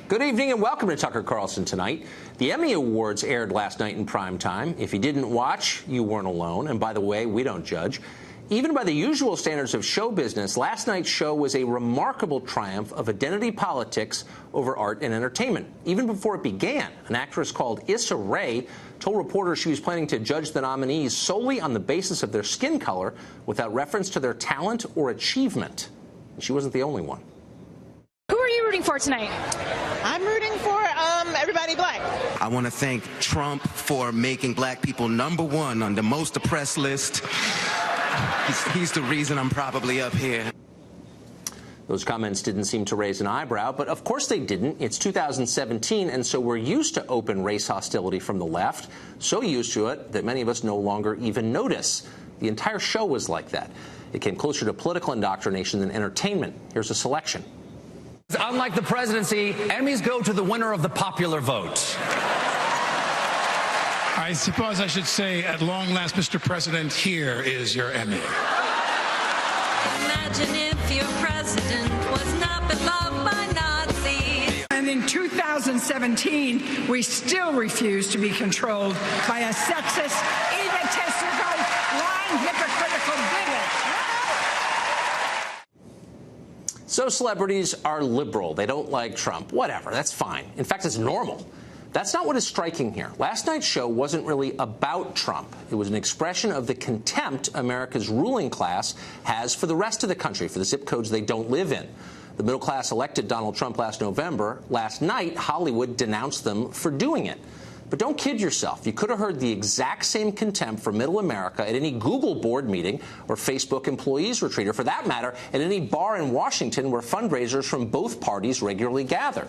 Good evening and welcome to Tucker Carlson Tonight. The Emmy Awards aired last night in prime time. If you didn't watch, you weren't alone. And by the way, we don't judge. Even by the usual standards of show business, last night's show was a remarkable triumph of identity politics over art and entertainment. Even before it began, an actress called Issa Rae told reporters she was planning to judge the nominees solely on the basis of their skin color without reference to their talent or achievement. And she wasn't the only one. Who are you rooting for tonight? I'm rooting for everybody black. I want to thank Trump for making black people #1 on the most oppressed list. He's the reason I'm probably up here. Those comments didn't seem to raise an eyebrow, but of course they didn't. It's 2017, and so we're used to open race hostility from the left, so used to it that many of us no longer even notice. The entire show was like that. It came closer to political indoctrination than entertainment. Here's a selection. Unlike the presidency, Emmys go to the winner of the popular vote. I suppose I should say, at long last, Mr. President, here is your Emmy. Imagine if your president was not beloved by Nazis. And in 2017, we still refuse to be controlled by a sexist, egotistical, lying, hypocritical bigot. So celebrities are liberal. They don't like Trump. Whatever, that's fine. In fact, it's normal. That's not what is striking here. Last night's show wasn't really about Trump. It was an expression of the contempt America's ruling class has for the rest of the country, for the zip codes they don't live in. The middle class elected Donald Trump last November. Last night, Hollywood denounced them for doing it. But don't kid yourself. You could have heard the exact same contempt for middle America at any Google board meeting or Facebook employees retreat, or for that matter, at any bar in Washington where fundraisers from both parties regularly gather.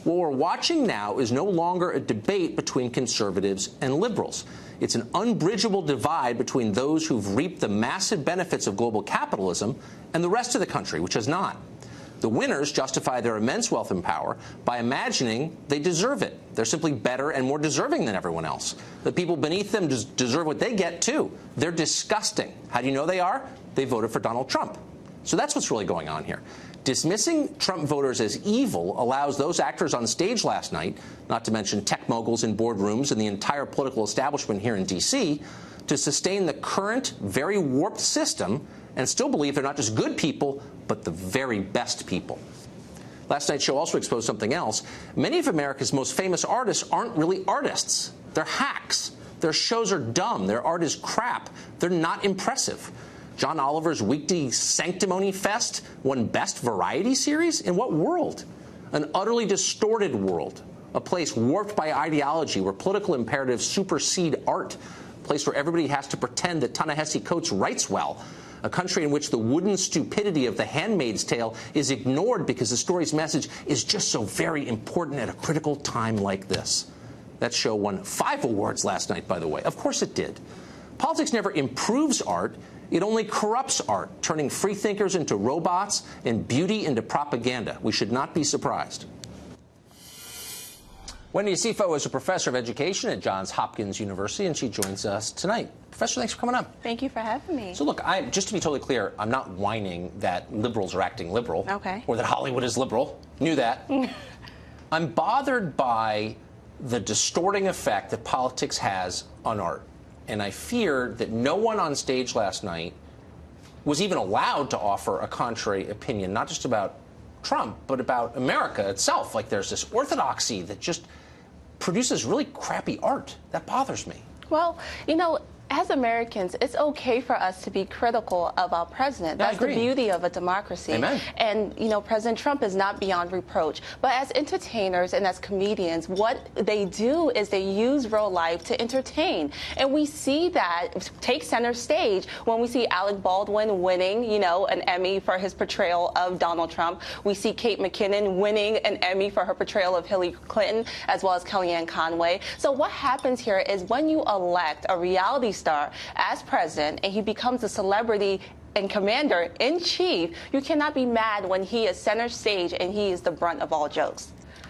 What we're watching now is no longer a debate between conservatives and liberals. It's an unbridgeable divide between those who've reaped the massive benefits of global capitalism and the rest of the country, which has not. The winners justify their immense wealth and power by imagining they deserve it. They're simply better and more deserving than everyone else. The people beneath them deserve what they get, too. They're disgusting. How do you know they are? They voted for Donald Trump. So that's what's really going on here. Dismissing Trump voters as evil allows those actors on stage last night, not to mention tech moguls in boardrooms and the entire political establishment here in D.C., to sustain the current, very warped system and still believe they're not just good people, but the very best people. Last night's show also exposed something else. Many of America's most famous artists aren't really artists. They're hacks. Their shows are dumb. Their art is crap. They're not impressive. John Oliver's weekday Sanctimony Fest won Best Variety Series? In what world? An utterly distorted world. A place warped by ideology where political imperatives supersede art. A place where everybody has to pretend that Ta-Nehisi Coates writes well. A country in which the wooden stupidity of The Handmaid's Tale is ignored because the story's message is just so very important at a critical time like this. That show won 5 awards last night, by the way. Of course it did. Politics never improves art. It only corrupts art, turning freethinkers into robots and beauty into propaganda. We should not be surprised. Wendy Acifo is a professor of education at Johns Hopkins University, and she joins us tonight. Professor, thanks for coming up. Thank you for having me. So look, just to be totally clear, I'm not whining that liberals are acting liberal. Okay. Or that Hollywood is liberal. Knew that. I'm bothered by the distorting effect that politics has on art. And I fear that no one on stage last night was even allowed to offer a contrary opinion, not just about Trump, but about America itself. Like there's this orthodoxy that just produces really crappy art. That bothers me. Well, you know, as Americans, it's okay for us to be critical of our president. That's the beauty of a democracy. Amen. And, you know, President Trump is not beyond reproach. But as entertainers and as comedians, what they do is they use real life to entertain. And we see that take center stage when we see Alec Baldwin winning, you know, an Emmy for his portrayal of Donald Trump. We see Kate McKinnon winning an Emmy for her portrayal of Hillary Clinton, as well as Kellyanne Conway. So what happens here is when you elect a reality star as president and he becomes a celebrity and commander-in-chief, you cannot be mad when he is center stage and he is the brunt of all jokes.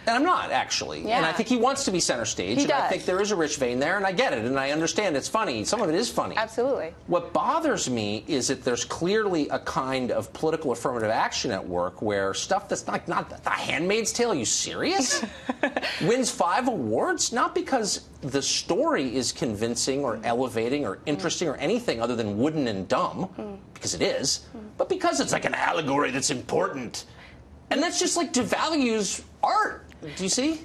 And I'm not, actually. Yeah. And I think he wants to be center stage. He and does. I think there is a rich vein there, and I get it, and I understand it's funny. Some of it is funny. Absolutely. What bothers me is that there's clearly a kind of political affirmative action at work where stuff that's not The Handmaid's Tale, are you serious? Wins 5 awards? Not because the story is convincing or elevating or interesting or anything other than wooden and dumb, because it is, but because it's like an allegory that's important. And that's just like devalues art. Do you see?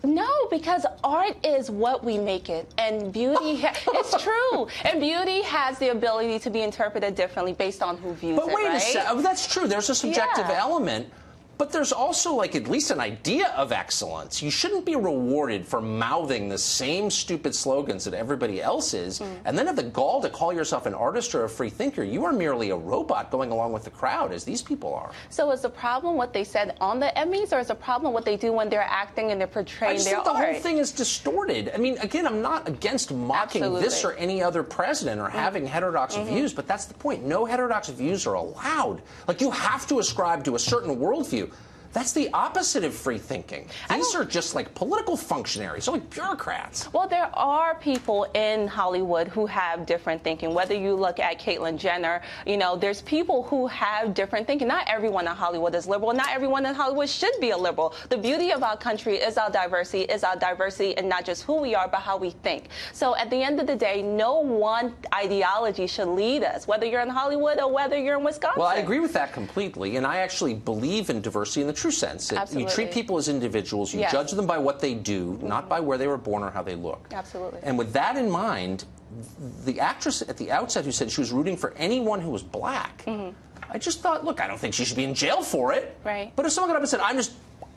No, because art is what we make it, and beauty, it's true, and beauty has the ability to be interpreted differently based on who views it, But wait a second, that's true. There's a subjective element. But there's also, like, at least an idea of excellence. You shouldn't be rewarded for mouthing the same stupid slogans that everybody else is, and then have the gall to call yourself an artist or a free thinker. You are merely a robot going along with the crowd, as these people are. So is the problem what they said on the Emmys, or is the problem what they do when they're acting and they're portraying their art? I just think the whole thing is distorted. I mean, again, I'm not against mocking this or any other president or having heterodox views, but that's the point. No heterodox views are allowed. Like, you have to ascribe to a certain worldview. That's the opposite of free thinking. These are just like political functionaries, they're like bureaucrats. Well, there are people in Hollywood who have different thinking. Whether you look at Caitlyn Jenner, you know, there's people who have different thinking. Not everyone in Hollywood is liberal. Not everyone in Hollywood should be a liberal. The beauty of our country is our diversity, and not just who we are, but how we think. So at the end of the day, no one ideology should lead us, whether you're in Hollywood or whether you're in Wisconsin. Well, I agree with that completely, and I actually believe in diversity in the true sense. You treat people as individuals, you judge them by what they do, not by where they were born or how they look. Absolutely. And with that in mind, the actress at the outset who said she was rooting for anyone who was black, I just thought, look, I don't think she should be in jail for it. Right. But if someone got up and said,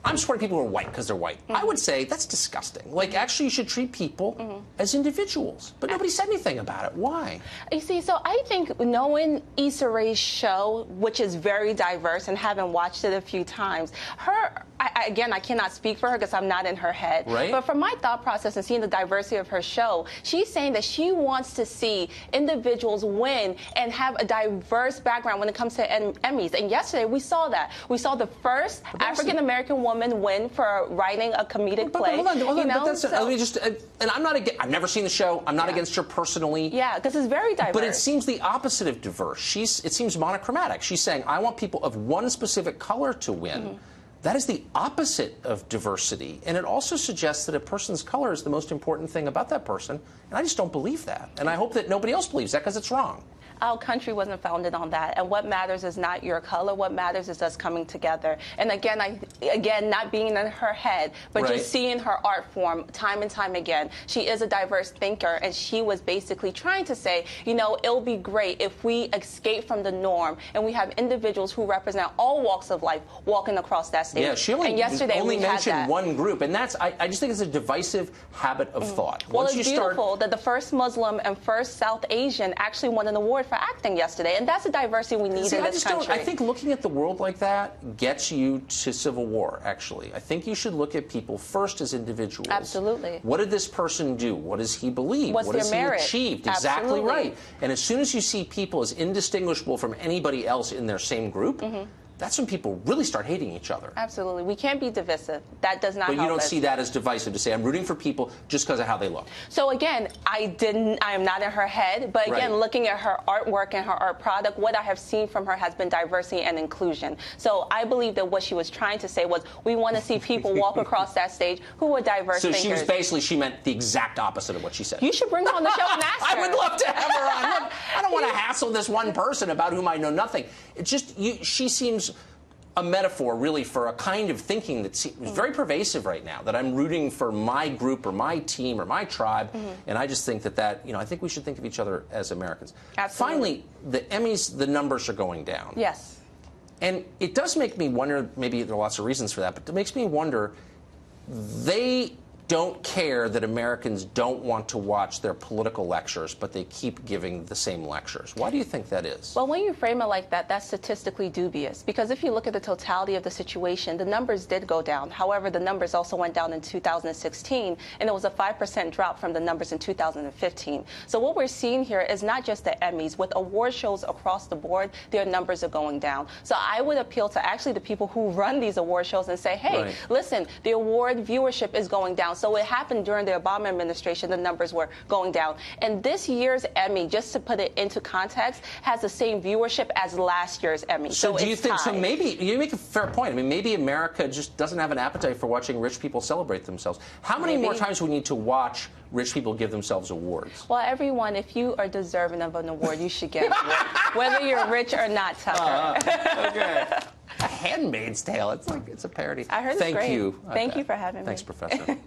I'm supporting people who are white because they're white, I would say that's disgusting. Like, actually, you should treat people as individuals. But nobody said anything about it. Why? You see, so I think knowing Issa Rae's show, which is very diverse, and having watched it a few times, again, I cannot speak for her because I'm not in her head. Right. But from my thought process and seeing the diversity of her show, she's saying that she wants to see individuals win and have a diverse background when it comes to Emmys. And yesterday, we saw that. We saw the first African-American woman win for writing a comedic play. Hold on. Let me just, and I'm not against, I've never seen the show. I'm not against her personally. Yeah, because it's very diverse. But it seems the opposite of diverse. It seems monochromatic. She's saying, I want people of one specific color to win. That is the opposite of diversity. And it also suggests that a person's color is the most important thing about that person. And I just don't believe that. And I hope that nobody else believes that, because it's wrong. Our country wasn't founded on that, and what matters is not your color. What matters is us coming together. And again, not being in her head, but just seeing her art form time and time again. She is a diverse thinker, and she was basically trying to say, you know, it'll be great if we escape from the norm and we have individuals who represent all walks of life walking across that stage. Yeah, she only we mentioned one group, and that's I just think it's a divisive habit of thought. Well, Once it's beautiful that the first Muslim and first South Asian actually won an award for acting yesterday, and that's the diversity we need in this country. I think looking at the world like that gets you to civil war, actually. I think you should look at people first as individuals. Absolutely. What did this person do? What does he believe? What's what their has merit? He achieved? Absolutely. Exactly right. And as soon as you see people as indistinguishable from anybody else in their same group, that's when people really start hating each other. Absolutely. We can't be divisive. That does not help us. But you don't see that as divisive, to say I'm rooting for people just because of how they look. So again, I am not in her head, but again, looking at her artwork and her art product, what I have seen from her has been diversity and inclusion. So I believe that what she was trying to say was, we want to see people walk across that stage who are diverse thinkers. She meant the exact opposite of what she said. You should bring her on the show and ask her. I would love to have her on. Look, I don't want to hassle this one person about whom I know nothing. It's just, she seems a metaphor, really, for a kind of thinking that's very pervasive right now, that I'm rooting for my group or my team or my tribe, and I just think that, I think we should think of each other as Americans. Absolutely. Finally, the Emmys, the numbers are going down. Yes. And it does make me wonder, maybe there are lots of reasons for that, but it makes me wonder, they don't care that Americans don't want to watch their political lectures, but they keep giving the same lectures. Why do you think that is? Well, when you frame it like that, that's statistically dubious. Because if you look at the totality of the situation, the numbers did go down. However, the numbers also went down in 2016, and it was a 5% drop from the numbers in 2015. So what we're seeing here is not just the Emmys. With award shows across the board, their numbers are going down. So I would appeal to actually the people who run these award shows and say, hey, listen, the award viewership is going down. So it happened during the Obama administration, the numbers were going down. And this year's Emmy, just to put it into context, has the same viewership as last year's Emmy. So do you think, tied. so maybe, you make a fair point. I mean, maybe America just doesn't have an appetite for watching rich people celebrate themselves. How many more times do we need to watch rich people give themselves awards? Well, everyone, if you are deserving of an award, you should get an award, whether you're rich or not, Tucker. Okay. A Handmaid's Tale. It's like, it's a parody. I heard it's Thank great. you. Thank you for having me. Thanks, Professor.